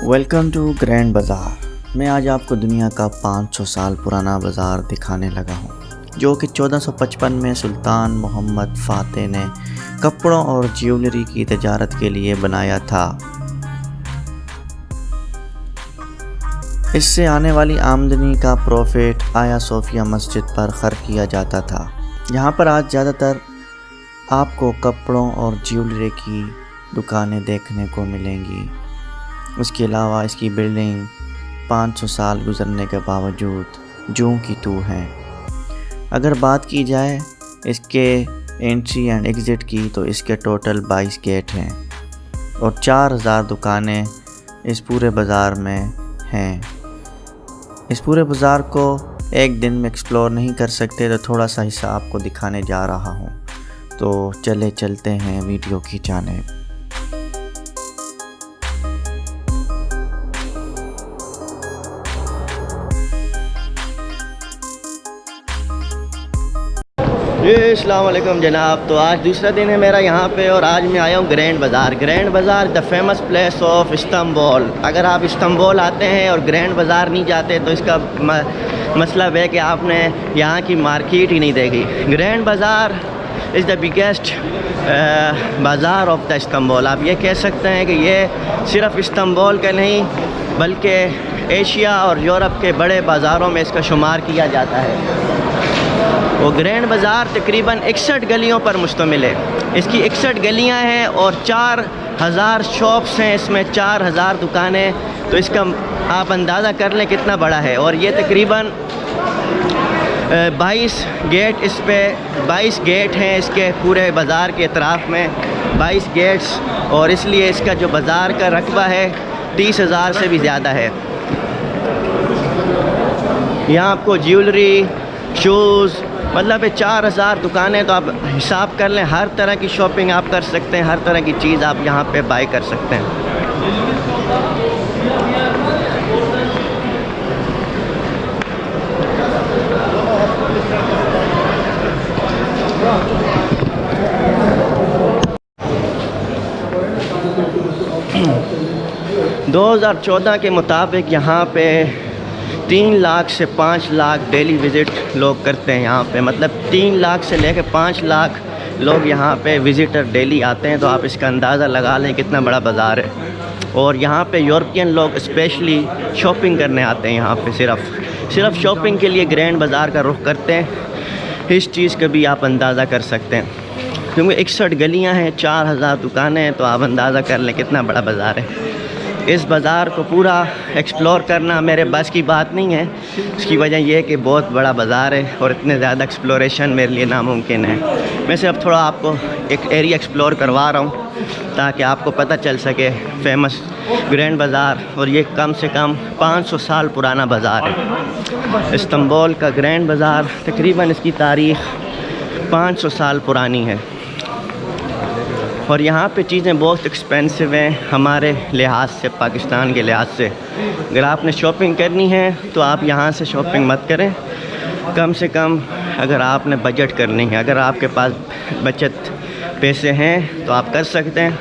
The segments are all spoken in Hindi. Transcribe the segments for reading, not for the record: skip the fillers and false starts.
वेलकम टू ग्रैंड बाज़ार। मैं आज आपको दुनिया का 500 साल पुराना बाज़ार दिखाने लगा हूँ, जो कि 1455 में सुल्तान मोहम्मद फ़ातेह ने कपड़ों और ज्वेलरी की तजारत के लिए बनाया था। इससे आने वाली आमदनी का प्रॉफिट आया सोफिया मस्जिद पर खर्च किया जाता था। यहाँ पर आज ज़्यादातर आपको कपड़ों और ज्वेलरी की दुकानें देखने को मिलेंगी। उसके अलावा इसकी बिल्डिंग 500 साल गुजरने के बावजूद जूं की तू है। अगर बात की जाए इसके एंट्री एंड एग्ज़िट की, तो इसके टोटल 22 गेट हैं और 4000 दुकानें इस पूरे बाज़ार में हैं। इस पूरे बाज़ार को एक दिन में एक्सप्लोर नहीं कर सकते, तो थोड़ा सा हिस्सा आपको दिखाने जा रहा हूँ। तो चलते हैं वीडियो की जानिब। अस्सलाम वालेकुम जनाब। तो आज दूसरा दिन है मेरा यहाँ पे और आज मैं आया हूँ ग्रैंड बाज़ार। ग्रैंड बाज़ार the famous place of Istanbul. अगर आप इस्तांबुल आते हैं और ग्रैंड बाज़ार नहीं जाते तो इसका मतलब है कि आपने यहाँ की मार्केट ही नहीं देखी। ग्रैंड बाज़ार इज़ द बिगेस्ट बाज़ार ऑफ द इस्तांबुल। आप ये कह सकते हैं कि ये सिर्फ इस्तांबुल का नहीं बल्कि एशिया और यूरोप के बड़े बाज़ारों में इसका शुमार किया जाता है। वो ग्रैंड बाज़ार तकरीबन 61 गलियों पर मुश्तमिल है। इसकी 61 गलियां हैं और 4000 शॉप्स हैं, इसमें 4000 दुकानें। तो इसका आप अंदाज़ा कर लें कितना बड़ा है। और ये तकरीबन 22 गेट, इस पे 22 गेट हैं इसके पूरे बाज़ार के अतराफ़ में 22 गेट्स। और इसलिए इसका जो बाज़ार का रकबा है 30,000 से भी ज़्यादा है। यहाँ आपको ज्वेलरी, शूज़, मतलब 4000 दुकानें। तो आप हिसाब कर लें, हर तरह की शॉपिंग आप कर सकते हैं, हर तरह की चीज़ आप यहाँ पे बाय कर सकते हैं। 2014 के मुताबिक यहाँ पे 3 लाख से 5 लाख डेली विज़िट लोग करते हैं यहाँ पे। मतलब 3 लाख से लेकर 5 लाख लोग यहाँ पे विज़िटर डेली आते हैं। तो आप इसका अंदाज़ा लगा लें कितना बड़ा बाज़ार है। और यहाँ पे यूरोपियन लोग स्पेशली शॉपिंग करने आते हैं यहाँ पे, सिर्फ शॉपिंग के लिए ग्रैंड बाज़ार का रुख करते हैं। इस चीज़ का भी आप अंदाज़ा कर सकते हैं, क्योंकि 61 गलियाँ हैं, 4000 दुकानें हैं। तो आप अंदाज़ा कर लें कितना बड़ा बाज़ार है। इस बाज़ार को पूरा एक्सप्लोर करना मेरे बस की बात नहीं है। इसकी वजह यह है कि बहुत बड़ा बाज़ार है और इतने ज़्यादा एक्सप्लोरेशन मेरे लिए नामुमकिन है। मैं सिर्फ थोड़ा आपको एक एरिया एक्सप्लोर करवा रहा हूँ ताकि आपको पता चल सके फेमस ग्रैंड बाज़ार। और ये कम से कम 500 साल पुराना बाज़ार है। इस्तांबुल का ग्रैंड बाज़ार तकरीबन इसकी तारीख़ 500 साल पुरानी है। और यहाँ पे चीज़ें बहुत एक्सपेंसिव हैं हमारे लिहाज से, पाकिस्तान के लिहाज से। अगर आपने शॉपिंग करनी है तो आप यहाँ से शॉपिंग मत करें। कम से कम अगर आपने बजट करनी है, अगर आपके पास बचत पैसे हैं तो आप कर सकते हैं,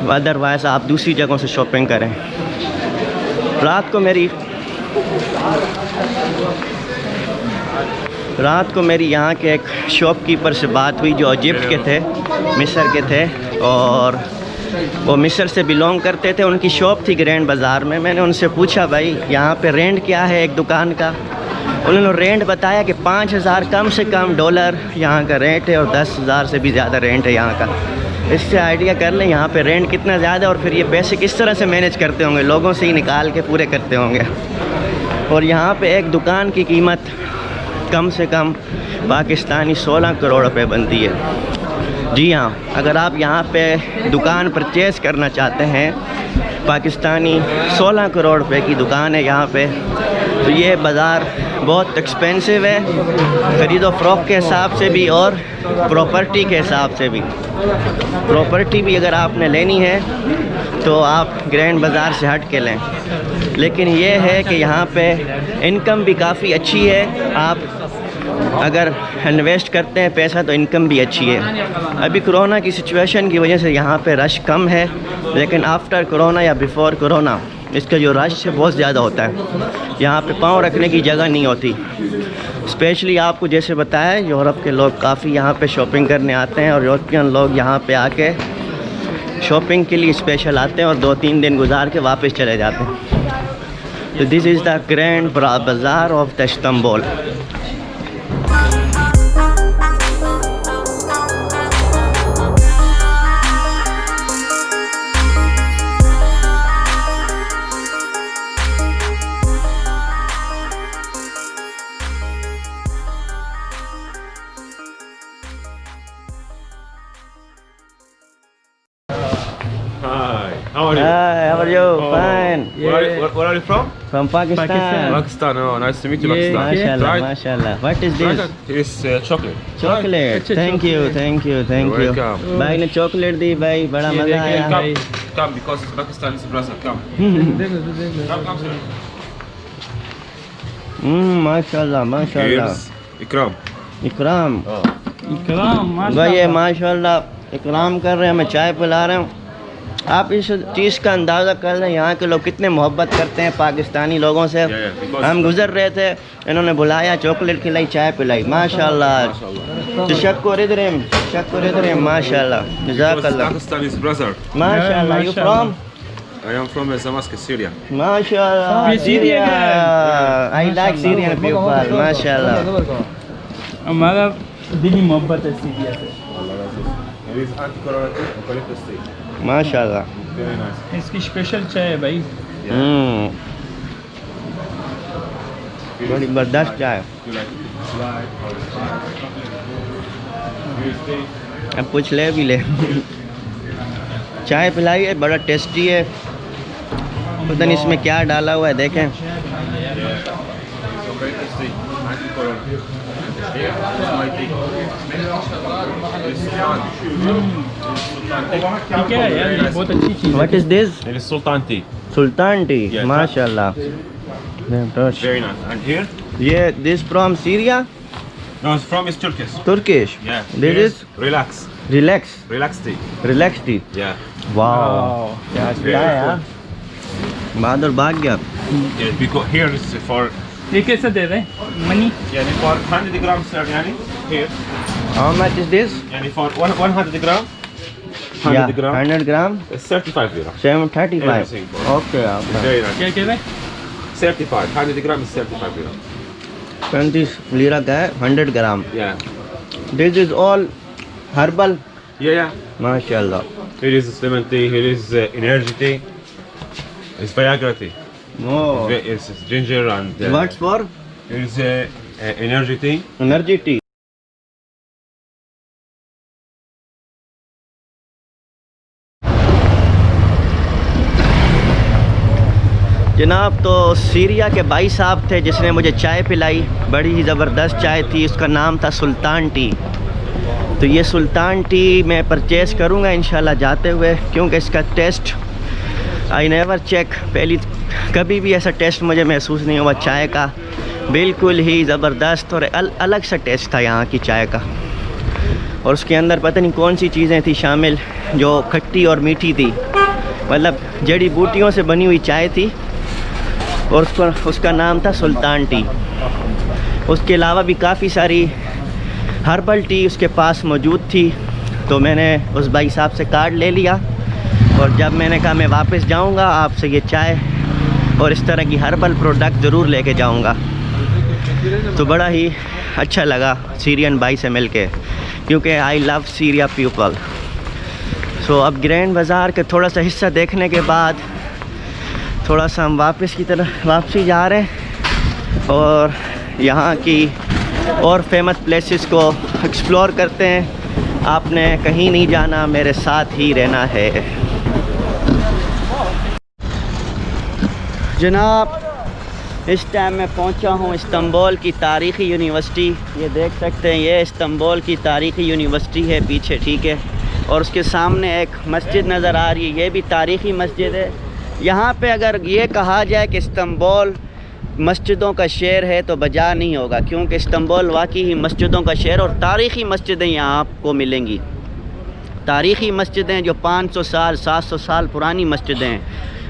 अदरवाइज़ आप दूसरी जगहों से शॉपिंग करें। रात को मेरी यहाँ के एक शॉपकीपर से बात हुई जो इजिप्ट के थे, मिस्र के थे, और वो मिस्र से बिलोंग करते थे। उनकी शॉप थी ग्रैंड बाज़ार में। मैंने उनसे पूछा भाई यहाँ पे रेंट क्या है एक दुकान का। उन्होंने रेंट बताया कि 5000 कम से कम डॉलर यहाँ का रेंट है और 10,000 से भी ज़्यादा रेंट है यहाँ का। इससे आइडिया कर लें यहाँ पे रेंट कितना ज़्यादा। और फिर ये पैसे किस तरह से मैनेज करते होंगे, लोगों से ही निकाल के पूरे करते होंगे। और यहाँ पर एक दुकान की कीमत कम से कम पाकिस्तानी 16 करोड़ रुपए बनती है। जी हाँ, अगर आप यहाँ पे दुकान परचेज़ करना चाहते हैं, पाकिस्तानी 16 करोड़ रुपए की दुकान है यहाँ पे। तो ये बाज़ार बहुत एक्सपेंसिव है, ख़रीदो फ़रोख्त के हिसाब से भी और प्रॉपर्टी के हिसाब से भी। प्रॉपर्टी भी अगर आपने लेनी है तो आप ग्रैंड बाज़ार से हट के लें। लेकिन ये है कि यहाँ पे इनकम भी काफ़ी अच्छी है। आप अगर इन्वेस्ट करते हैं पैसा तो इनकम भी अच्छी है। अभी कोरोना की सिचुएशन की वजह से यहाँ पे रश कम है, लेकिन आफ्टर कोरोना या बिफोर कोरोना इसका जो रश है बहुत ज़्यादा होता है, यहाँ पे पाँव रखने की जगह नहीं होती। स्पेशली आपको जैसे बताया, यूरोप के लोग काफ़ी यहाँ पे शॉपिंग करने आते हैं और यूरोपियन लोग यहाँ पे आके शॉपिंग के लिए स्पेशल आते हैं और 2-3 दिन गुजार के वापस चले जाते हैं। तो दिस इज़ द ग्रैंड बाज़ार of the Istanbul. Hi, how are you? Hi, how are you? Oh, Fine. Where are you from? From Pakistan. Pakistan. Oh, nice to meet you, Yeah. Pakistan. MashaAllah, Right? MashaAllah. What is Try this? that. It's chocolate. Chocolate. अच्छा, Thank you, thank you, thank You're you. welcome. भाई ने चॉकलेट दी भाई, बड़ा ये मज़ा देखें, आया। Come, come, because Pakistan is brother. Come. Come, sir. माशाल्लाह माशाल्लाह। Here's Ikram. इकराम Oh. इकराम भाई, ये माशाल्लाह इकराम कर रहे हैं, मैं चाय पिला रहे हूँ। आप इस चीज़ का अंदाज़ा कर लें यहाँ के लोग कितने मोहब्बत करते हैं पाकिस्तानी लोगों से। because- हम गुज़र रहे थे, इन्होंने बुलाया, चॉकलेट खिलाई, चाय पिलाई, माशाल्लाह। तशक्कुर इधरेम, तशक्कुर इधरेम, माशाल्लाह, Because जज़ाकल्लाह। Pakistan is brother. माशाल्लाह। You from? I am from Damascus, Syria. माशाल्लाह, ये Syria. Syria I like Syrian people, माशाल्लाह। हमारा दिली मोहब्बत है सीरिया से। Here is anti-corona eucalyptus tea. माशाल्लाह। Very nice. इसकी स्पेशल चाय है भाई। बड़ी ज़बरदस्त चाय। You like it? Light or Here is tea. अब कुछ ले भी ले। चाय पिलाई है, बड़ा टेस्टी है। पता नहीं इसमें क्या डाला हुआ है, देखें। Eucalyptus tea. Anti-corona. Here is my tea. This is Sultan. ठीक है यार, ये बहुत अच्छी चीज़ है। What is this? It is Sultan tea. Sultan T. Yeah, माशाल्लाह। Very nice. And here? ये this from Syria? No, it's from is Turkish. Turkish? Yeah. This Here is relax. Relax, Relax tea. Relax T. Yeah. Wow, क्या क्या है यार। बहादुर भाग गया। Yeah, because here is for ये कैसे दे रहे हैं? Money? yani for 100 grams yani here how much is this? yani for 100 gram 100 gram 100 gram it's 35 lira. 735। Everything. Okay okay. Very nice. क्या कह रहे हैं? 35. 100 gram is 35 lira. 35 लीरा का है 100 ग्राम। Yeah. This is all herbal. Yeah. माशाल्लाह। Here is lemon tea. Here is energy tea. It's Viagra tea. Oh, It's ginger and what's for? here is energy tea. Energy T. जनाब, तो सीरिया के भाई साहब थे जिसने मुझे चाय पिलाई, बड़ी ही ज़बरदस्त चाय थी, उसका नाम था सुल्तान टी। तो ये सुल्तान टी मैं परचेज़ करूँगा इंशाल्लाह जाते हुए, क्योंकि इसका टेस्ट आई नेवर चेक, पहली कभी भी ऐसा टेस्ट मुझे महसूस नहीं हुआ चाय का। बिल्कुल ही ज़बरदस्त और अलग सा टेस्ट था यहाँ की चाय का। और उसके अंदर पता नहीं कौन सी चीज़ें थी शामिल, जो खट्टी और मीठी थी, मतलब जड़ी बूटियों से बनी हुई चाय थी। और उसका नाम था सुल्तान टी। उसके अलावा भी काफ़ी सारी हर्बल टी उसके पास मौजूद थी। तो मैंने उस भाई साहब से कार्ड ले लिया और जब मैंने कहा मैं वापस जाऊंगा आपसे ये चाय और इस तरह की हर्बल प्रोडक्ट ज़रूर लेके जाऊंगा। तो बड़ा ही अच्छा लगा सीरियन भाई से मिलके, क्योंकि आई लव सीरिया पीपल। सो अब ग्रैंड बाज़ार के थोड़ा सा हिस्सा देखने के बाद थोड़ा सा हम वापसी जा रहे हैं और यहाँ की और फेमस प्लेसेस को एक्सप्लोर करते हैं। आपने कहीं नहीं जाना, मेरे साथ ही रहना है। जनाब, इस टाइम मैं पहुँचा हूँ इस्तांबुल की तारीख़ी यूनिवर्सिटी। ये देख सकते हैं, ये इस्तांबुल की तारीख़ी यूनिवर्सिटी है पीछे, ठीक है। और उसके सामने एक मस्जिद नज़र आ रही है, ये भी तारीख़ी मस्जिद है। यहाँ पे अगर ये कहा जाए कि इस्तांबुल मस्जिदों का शहर है तो बजा नहीं होगा, क्योंकि इस्तांबुल वाकई ही मस्जिदों का शहर और तारीख़ी मस्जिदें यहाँ आपको मिलेंगी। तारीख़ी मस्जिदें जो 500 साल 700 साल पुरानी मस्जिदें हैं।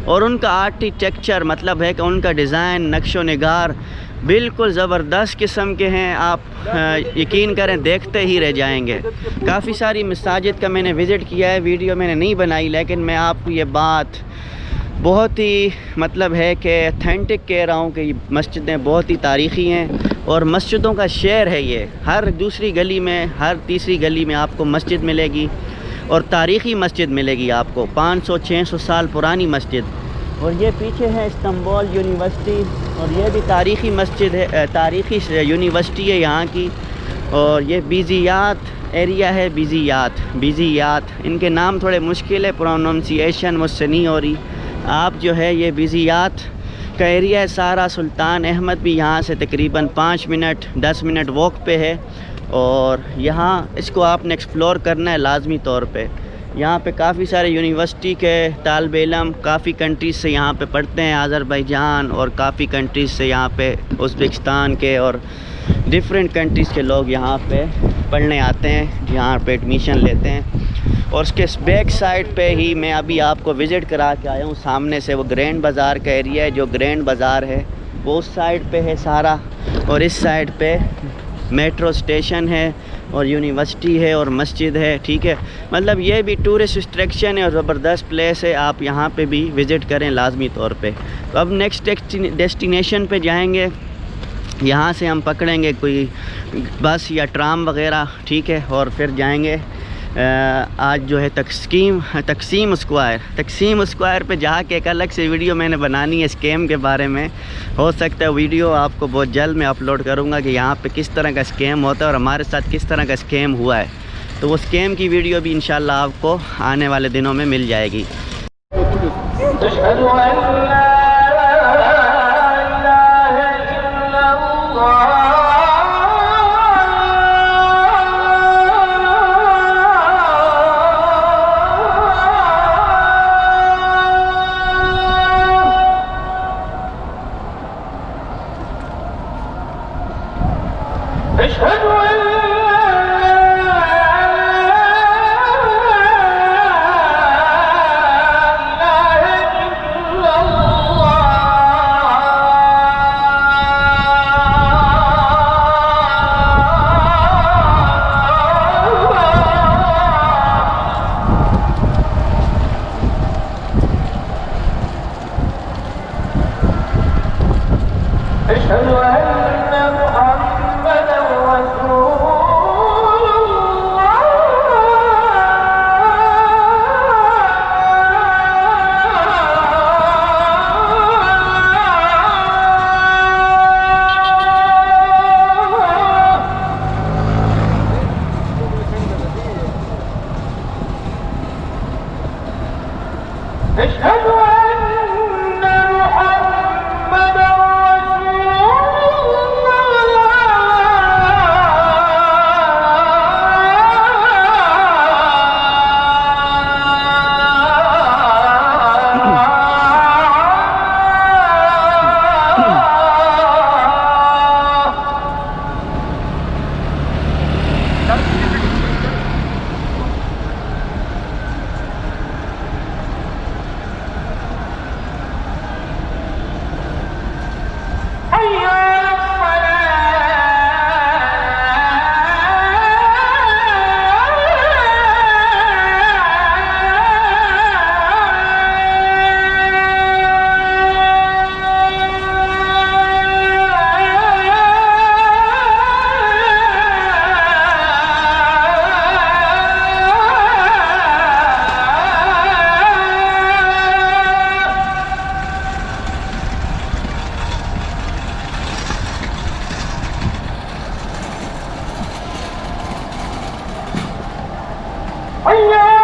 और उनका आर्किटेक्चर मतलब है कि उनका डिज़ाइन नक्शो निगार बिल्कुल ज़बरदस्त किस्म के हैं। आप यकीन करें देखते ही रह जाएंगे। काफ़ी सारी मसाजिद का मैंने विज़िट किया है, वीडियो मैंने नहीं बनाई, लेकिन मैं आपको ये बात बहुत ही मतलब है कि अथेंटिक कह रहा हूँ कि मस्जिदें बहुत ही तारीख़ी हैं और मस्जिदों का शहर है ये। हर दूसरी गली में, हर तीसरी गली में आपको मस्जिद मिलेगी और तारीख़ी मस्जिद मिलेगी आपको, 500-600 साल पुरानी मस्जिद। और ये पीछे है इस्तांबुल यूनिवर्सिटी और ये भी तारीख़ी मस्जिद है, तारीख़ी यूनिवर्सिटी है यहाँ की। और ये बीजियात एरिया है, बीजियात इनके नाम थोड़े मुश्किल है, प्रोनाउंसिएशन मुझसे नहीं हो रही। आप जो है ये बीजियात का एरिया है सारा। सुल्तान अहमद भी यहाँ से तकरीबन 5-10 मिनट वॉक पे है और यहाँ इसको आपने एक्सप्लोर करना है लाजमी तौर पे। यहाँ पे काफ़ी सारे यूनिवर्सिटी के तालिब इल्म काफ़ी कंट्रीज़ से यहाँ पे पढ़ते हैं, आज़रबाईजान और काफ़ी कंट्रीज़ से यहाँ पे उज़्बेकिस्तान के और डिफरेंट कंट्रीज़ के लोग यहाँ पे पढ़ने आते हैं, यहाँ पे एडमिशन लेते हैं। और उसके बैक साइड पे ही मैं अभी आपको विज़िट करा के आया हूँ। सामने से वो ग्रैंड बाज़ार का एरिया है, जो ग्रैंड बाज़ार है वो उस साइड पे है सारा, और इस साइड पे मेट्रो स्टेशन है और यूनिवर्सिटी है और मस्जिद है। ठीक है, मतलब ये भी टूरिस्ट अट्रैक्शन है और ज़बरदस्त प्लेस है, आप यहाँ पे भी विज़िट करें लाजमी तौर पे। तो अब नेक्स्ट डेस्टिनेशन पे जाएंगे। यहाँ से हम पकड़ेंगे कोई बस या ट्राम वगैरह, ठीक है, और फिर जाएंगे आज जो है तकसीम स्क्वायर पे जाके एक अलग से वीडियो मैंने बनानी है स्कैम के बारे में। हो सकता है वीडियो आपको बहुत जल्द मैं अपलोड करूँगा कि यहाँ पे किस तरह का स्कैम होता है और हमारे साथ किस तरह का स्कैम हुआ है। तो वो स्कैम की वीडियो भी इंशाल्लाह आपको आने वाले दिनों में मिल जाएगी। Allah